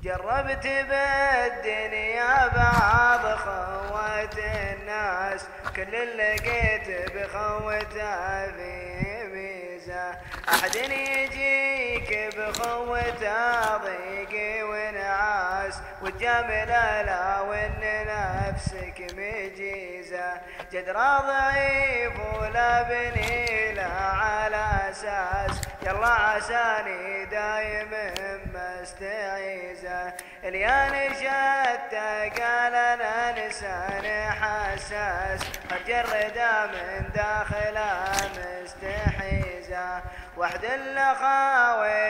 جربت بالدنيا بعض خوات الناس، كل اللي لقيت بخوته في ميزه. أحد يجيك بخوته ضيق ونعاس، والجامل لا وإن نفسك مجيزه. جدرا ضعيف ولا بنيله على أساس، يلا عساني دايم مستعيزه. اليان شتى قال انا انسان حساس، قد جرده من داخله مستحيزه. وحد الاخوتين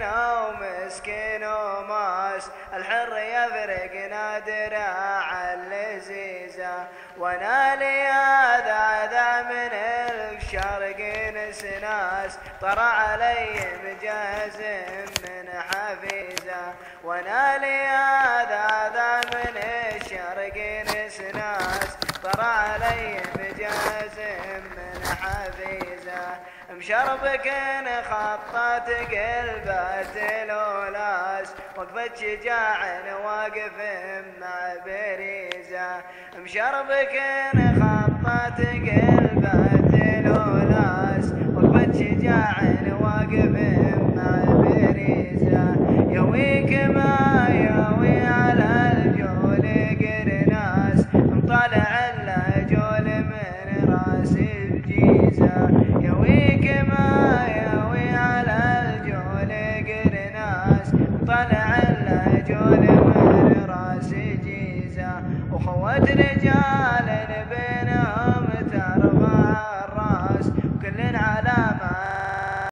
ومسكين وماس، الحر يفرق نادر على اللزيزه. وانا لي هذا من الشرق نسناس، طرى علي مجاز من حفيزه. وانا لي هذا من الشرق نسناس، طرى علي مجاز من حفيزه. مشربك خطت قلبت الولاس، وقفت شجاع واقف مع بريزه. مشربك خطت قلبت الولاس، وقفت شجاع واقف مع بريزه. يهويك ما يهوي على الجول قرناس، مطلع الجول من راس بجيزه. يهويك ما يهوي على الجول قرناس، مطلع الجول من راس جيزه. وخوت رجال